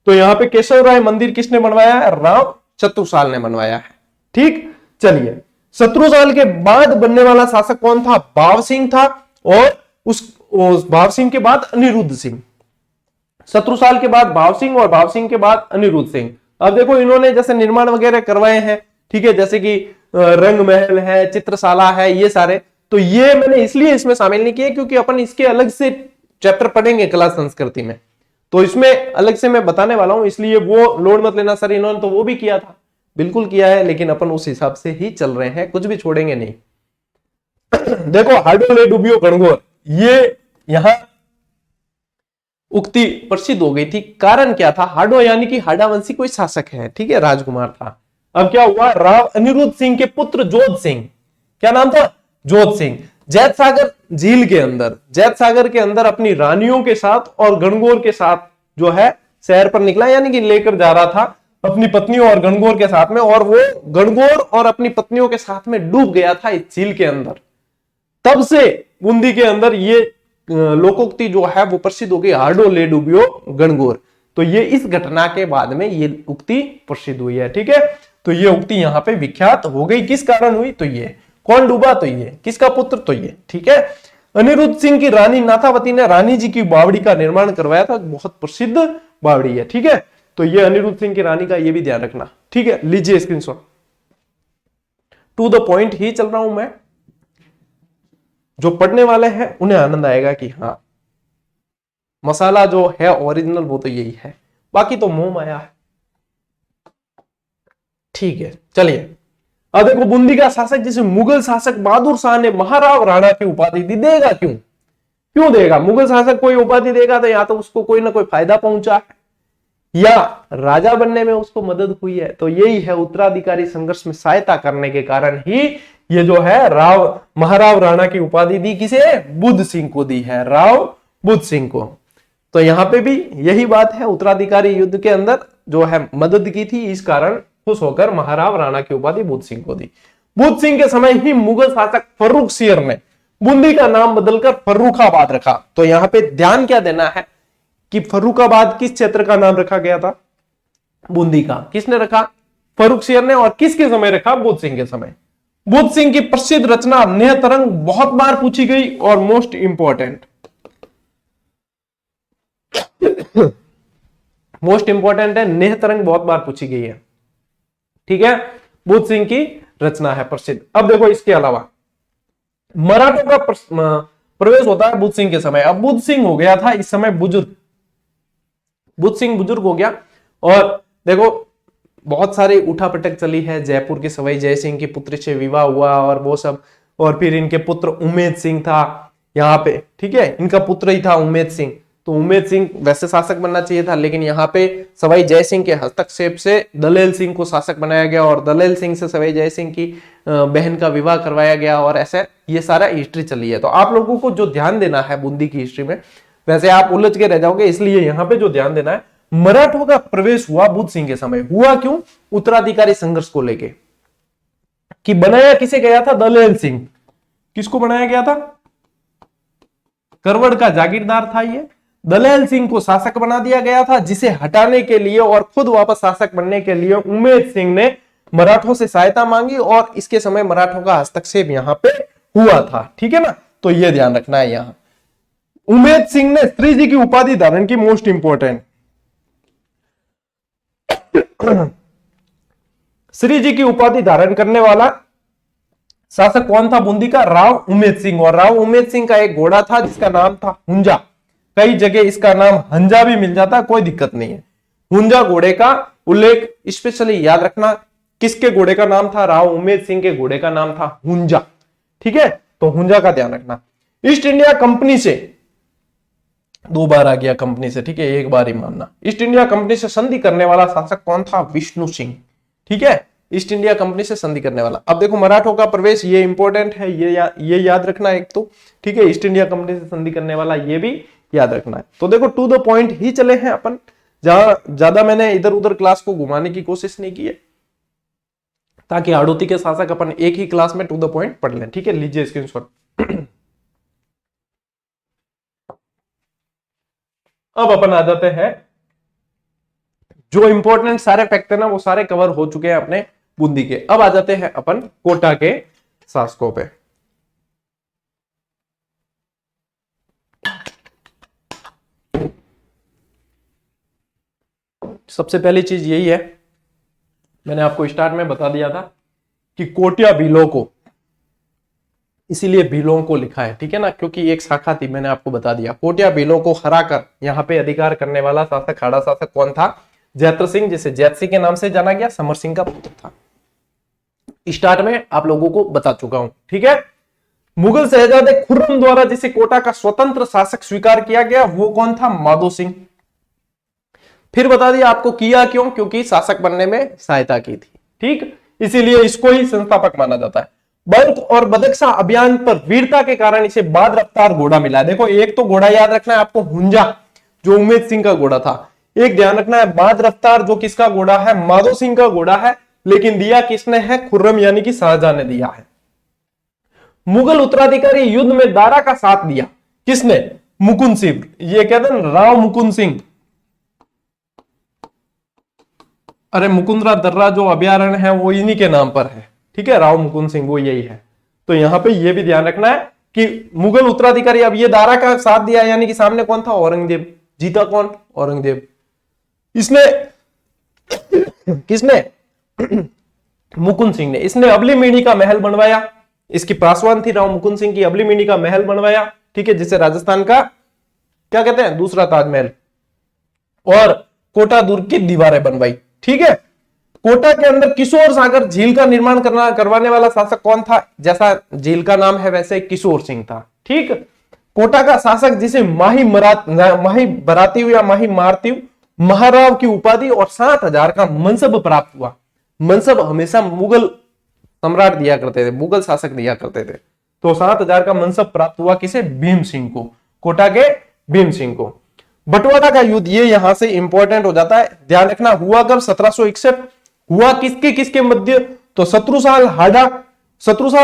तो यहां पे केशव राय मंदिर किसने बनवाया है? राव शत्रुसाल ने बनवाया है, ठीक। चलिए शत्रुसाल के बाद बनने वाला शासक कौन था? भाव सिंह था। और उस भाव सिंह के बाद अनिरुद्ध सिंह। शत्रुसाल के बाद भाव सिंह और भाव सिंह के बाद अनिरुद्ध सिंह। अब देखो इन्होंने जैसे निर्माण वगैरह करवाए हैं, ठीक है, जैसे कि रंग महल है, चित्रशाला है, ये सारे। तो ये मैंने इसलिए इसमें शामिल नहीं किए क्योंकि अपन इसके अलग से चैप्टर पढ़ेंगे कला संस्कृति में, तो इसमें अलग से मैं बताने वाला हूं, इसलिए वो लोड मत लेना सर इन्होंने तो वो भी किया था। बिल्कुल किया है, लेकिन अपन उस हिसाब से ही चल रहे हैं, कुछ भी छोड़ेंगे नहीं। देखो हाडो ले डुबियो गणगौर, ये यहां उक्ति प्रसिद्ध हो गई थी। कारण क्या था? हाडो यानी कि हाडावंशी कोई शासक है, ठीक है, राजकुमार था। अब क्या हुआ? राव अनिरुद्ध सिंह के पुत्र जोध सिंह, क्या नाम था? जोध सिंह, जैत सागर झील के अंदर, जैत सागर के अंदर अपनी रानियों के साथ और गणगौर के साथ जो है शहर पर निकला, यानी कि लेकर जा रहा था अपनी पत्नियों और गणगौर के साथ में, और वो गणगौर और अपनी पत्नियों के साथ में डूब गया था इस झील के अंदर। तब से बूंदी के अंदर ये लोकोक्ति जो है वो प्रसिद्ध हो गई, हाडो ले डूबियो गणगौर। तो ये इस घटना के बाद में ये उक्ति प्रसिद्ध हुई है, ठीक है। तो ये उक्ति यहां पे विख्यात हो गई, किस कारण हुई? तो ये कौन डूबा? तो ये किसका पुत्र? तो ये, ठीक है। अनिरुद्ध सिंह की रानी नाथावती ने रानी जी की बावड़ी का निर्माण करवाया था, बहुत प्रसिद्ध बावड़ी है, ठीक है। तो ये अनिरुद्ध सिंह की रानी का ये भी ध्यान रखना, ठीक है। लीजिए स्क्रीनशॉट, टू द पॉइंट ही चल रहा हूं मैं, जो पढ़ने वाले हैं उन्हें आनंद आएगा कि हाँ मसाला जो है ओरिजिनल वो तो यही है, बाकी तो मोह माया है, ठीक है। चलिए अब देखो बूंदी का शासक जिसे मुगल शासक बहादुर शाह ने महाराव राणा की उपाधि दी, देगा क्यों? क्यों देगा? मुगल शासक कोई उपाधि देगा तो या तो उसको कोई ना कोई फायदा पहुंचा है या राजा बनने में उसको मदद हुई है। तो यही है, उत्तराधिकारी संघर्ष में सहायता करने के कारण ही ये जो है महाराव राणा की उपाधि दी किसे? बुद्ध सिंह को दी है, राव बुद्ध सिंह को। तो यहां पे भी यही बात है, उत्तराधिकारी युद्ध के अंदर जो है मदद की थी, इस कारण खुश होकर महाराव राणा की उपाधि बुद्ध सिंह को दी। बुद्ध सिंह के समय ही मुगल शासक फर्रुखसियर ने बूंदी का नाम बदलकर फर्रुखाबाद रखा। तो यहां पे ध्यान क्या देना है कि फर्रुखाबाद किस क्षेत्र का नाम रखा गया था? बूंदी का। किसने रखा? फर्रुखसियर ने। और किसके समय रखा? बुद्ध सिंह के समय। बुद्ध सिंह की प्रसिद्ध रचना नेहतरंग बहुत बार पूछी गई और मोस्ट इंपॉर्टेंट मोस्ट इंपॉर्टेंट है, नेहतरंग बहुत बार पूछी गई है, ठीक है। बुद्ध सिंह की रचना है प्रसिद्ध। अब देखो इसके अलावा मराठों का प्रवेश होता है बुद्ध सिंह के समय। अब बुद्ध सिंह हो गया था इस समय बुजुर्ग, बुद्ध सिंह बुजुर्ग हो गया। और देखो बहुत सारी उठापटक चली है, जयपुर के सवाई जय सिंह की पुत्री से विवाह हुआ और वो सब, और फिर इनके पुत्र उमेद सिंह था यहाँ पे, ठीक है, इनका पुत्र ही था उमेद सिंह। तो तो उमेद सिंह वैसे शासक बनना चाहिए था, लेकिन यहाँ पे सवाई जय सिंह के हस्तक्षेप से दलेल सिंह को शासक बनाया गया और दलेल सिंह से सवाई जय सिंह की बहन का विवाह करवाया गया और ऐसे ये सारा हिस्ट्री चली है। तो आप लोगों को जो ध्यान देना है बूंदी की हिस्ट्री में, वैसे आप उलझ के रह जाओगे, इसलिए यहाँ पे जो ध्यान देना है, मराठों का प्रवेश हुआ बुद्ध सिंह के समय। हुआ क्यों? उत्तराधिकारी संघर्ष को लेके। कि बनाया किसे गया था? दलेल सिंह। किसको बनाया गया था? करवड़ का जागीरदार था ये। दलेल सिंह को शासक बना दिया गया था, जिसे हटाने के लिए और खुद वापस शासक बनने के लिए उमेद सिंह ने मराठों से सहायता मांगी और इसके समय मराठों का हस्तक्षेप यहां पे हुआ था। ठीक है ना, तो ये ध्यान रखना है। यहां उमेद सिंह ने श्री जी की उपाधि धारण की, मोस्ट इंपोर्टेंट। श्री जी की उपाधि धारण करने वाला शासक कौन था बूंदी का? राव उमेद सिंह। और राव उमेद सिंह का एक घोड़ा था जिसका नाम था हुंजा। कई जगह इसका नाम हंजा भी मिल जाता है, कोई दिक्कत नहीं है। हुंजा घोड़े का उल्लेख स्पेशली याद रखना। किसके घोड़े का नाम था? राव उमेद सिंह के घोड़े का नाम था हुंजा। ठीक है, तो हुंजा का ध्यान रखना। ईस्ट इंडिया कंपनी से, 2 बार आ गया कंपनी से, ठीक है, 1 बार ही मानना। ईस्ट इंडिया कंपनी से संधि करने वाला शासक कौन था? विष्णु सिंह। ठीक है, ईस्ट इंडिया कंपनी से संधि करने वाला। अब देखो मराठों का प्रवेश, ये इंपॉर्टेंट है, ये याद रखना एक तो। ठीक है, ईस्ट इंडिया कंपनी से संधि करने वाला, ये भी याद रखना है। तो देखो टू द पॉइंट ही चले हैं अपन, जहां ज्यादा मैंने इधर उधर क्लास को घुमाने की कोशिश नहीं की है, ताकि हाड़ौती के शासक अपन एक ही क्लास में टू द पॉइंट पढ़ लें। ठीक है, लीजिए स्क्रीनशॉट। अब अपन आ जाते हैं, जो इंपॉर्टेंट सारे फैक्ट है ना वो सारे कवर हो चुके हैं अपने बूंदी के। अब आ जाते हैं अपन कोटा के शासकों पे। सबसे पहली चीज यही है, मैंने आपको स्टार्ट में बता दिया था कि कोटिया भीलों को, इसीलिए भीलों को लिखा है, ठीक है ना, क्योंकि एक शाखा थी, मैंने आपको बता दिया। कोटिया भीलों को हराकर यहाँ पे अधिकार करने वाला शासक, हाड़ा शासक कौन था? जैत्र सिंह, जिसे जैत सिंह के नाम से जाना गया, समर सिंह का पुत्र था। स्टार्ट में आप लोगों को बता चुका हूं। ठीक है, मुगल शहजादे खुर्रम द्वारा जिसे कोटा का स्वतंत्र शासक स्वीकार किया गया, वो कौन था? माधो सिंह। फिर बता दिया आपको, किया क्यों? क्योंकि शासक बनने में सहायता की थी। ठीक, इसीलिए इसको ही संस्थापक माना जाता है। बल्ख और बदख्शा अभियान पर वीरता के कारण इसे बाद रफ्तार घोड़ा मिला है। देखो एक तो घोड़ा याद रखना है आपको, हुंजा, जो उमेद सिंह का घोड़ा था। एक ध्यान रखना है बाद रफ्तार, जो किसका घोड़ा है? माधो सिंह का घोड़ा है, लेकिन दिया किसने है? खुर्रम यानी कि शाहजहां ने दिया है। मुगल उत्तराधिकारी युद्ध में दारा का साथ दिया, किसने? मुकुंद सिंह। ये कहते हैं राव मुकुंद सिंह। अरे मुकुंदरा दर्रा जो अभ्यारण्य है वो इन्हीं के नाम पर है। ठीक है, राव मुकुंद सिंह वो यही है। तो यहां पे ये भी ध्यान रखना है कि मुगल उत्तराधिकारी, अब ये दारा का साथ दिया, यानी कि सामने कौन था? औरंगजेब। जीता कौन? औरंगजेब। इसने किसने? मुकुंद सिंह ने। इसने अबली का महल बनवाया, इसकी पासवान थी राव मुकुंद सिंह की। अबली का महल बनवाया, ठीक है, जिसे राजस्थान का क्या कहते हैं? दूसरा ताजमहल। और कोटा दुर्ग की दीवारें बनवाई। ठीक है, कोटा के अंदर किशोर सागर झील का निर्माण करवाने वाला शासक कौन था? जैसा झील का नाम है वैसे किशोर सिंह था। ठीक, कोटा का शासक जिसे माही बराती या माही मारती महाराव की उपाधि और 7,000 का मनसब प्राप्त हुआ। मनसब हमेशा मुगल सम्राट दिया करते थे, मुगल शासक दिया करते थे। तो 7,000 का मनसब प्राप्त हुआ किसे? भीम सिंह को, कोटा के भीम सिंह को। बंटवारा का युद्ध, ये यहां से इंपॉर्टेंट हो जाता है, ध्यान रखना। हुआ कब? 1761। हुआ किसके किसके मध्य? तो शत्रुसाल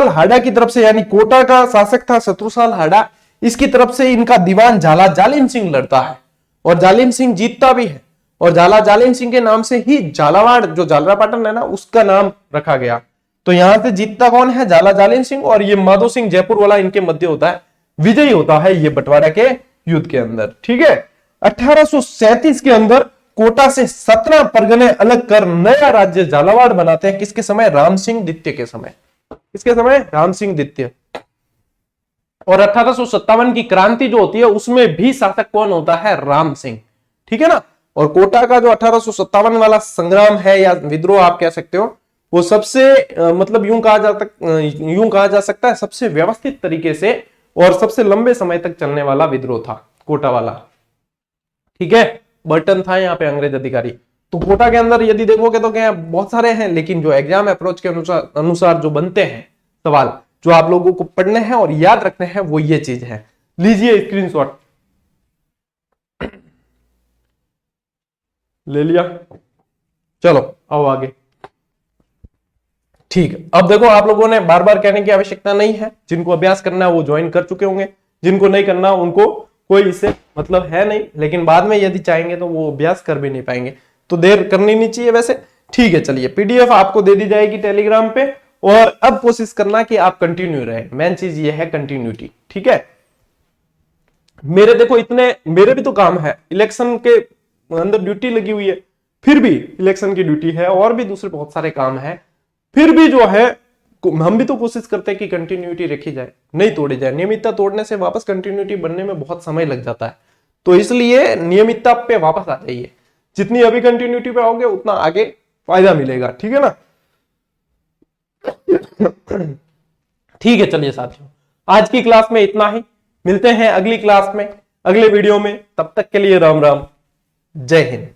हाड़ा की तरफ से, यानी कोटा का शासक था शत्रुसाल हाड़ा, इसकी तरफ से इनका दीवान झाला जालिम सिंह लड़ता है और जालिम सिंह जीतता भी है। और झाला जालिम सिंह के नाम से ही झालावाड़, जो झालरापाटन है ना, उसका नाम रखा गया। तो यहां से जीतता कौन है? झाला जालिम सिंह। और ये माधो सिंह जयपुर वाला इनके मध्य होता है, विजयी होता है ये बंटवारा के युद्ध के अंदर। ठीक है, 1837 के अंदर कोटा से 17 परगने अलग कर नया राज्य झालावाड़ बनाते हैं। किसके समय? राम सिंह द्वितीय के समय। किसके समय? राम सिंह द्वितीय। और 1857 की क्रांति जो होती है उसमें भी शासक कौन होता है? राम सिंह। ठीक है ना। और कोटा का जो 1857 वाला संग्राम है या विद्रोह आप कह सकते हो, वो सबसे मतलब यूं कहा जा सकता है सबसे व्यवस्थित तरीके से और सबसे लंबे समय तक चलने वाला विद्रोह था कोटा वाला। ठीक है, बर्टन था यहाँ पे अंग्रेज अधिकारी। तो कोटा के अंदर यदि देखोगे तो क्या बहुत सारे हैं, लेकिन जो एग्जाम अप्रोच के अनुसार जो बनते हैं सवाल, जो आप लोगों को पढ़ने हैं और याद रखने हैं, वो ये चीज है। लीजिए स्क्रीनशॉट, ले लिया, चलो आओ आगे। ठीक, अब देखो आप लोगों ने बार बार कहने की आवश्यकता नहीं है, जिनको अभ्यास करना है वो ज्वाइन कर चुके होंगे, जिनको नहीं करना उनको कोई इससे मतलब है नहीं, लेकिन बाद में यदि चाहेंगे तो वो अभ्यास कर भी नहीं पाएंगे, तो देर करनी नहीं चाहिए वैसे। ठीक है, चलिए पीडीएफ आपको दे दी जाएगी टेलीग्राम पे, और अब कोशिश करना कि आप कंटिन्यू रहे, मेन चीज ये है कंटिन्यूटी। ठीक है, मेरे देखो इतने मेरे भी तो काम है, इलेक्शन के अंदर ड्यूटी लगी हुई है, फिर भी इलेक्शन की ड्यूटी है, और भी दूसरे बहुत सारे काम है, फिर भी जो है हम भी तो कोशिश करते हैं कि कंटिन्यूटी रखी जाए, नहीं तोड़ी जाए। नियमितता तोड़ने से वापस कंटिन्यूटी बनने में बहुत समय लग जाता है, तो इसलिए नियमितता पे वापस आ जाइए। जितनी अभी कंटिन्यूटी पे आओगे उतना आगे फायदा मिलेगा, ठीक है ना। ठीक है, चलिए साथियों, आज की क्लास में इतना ही, मिलते हैं अगली क्लास में, अगले वीडियो में, तब तक के लिए राम राम, जय हिंद।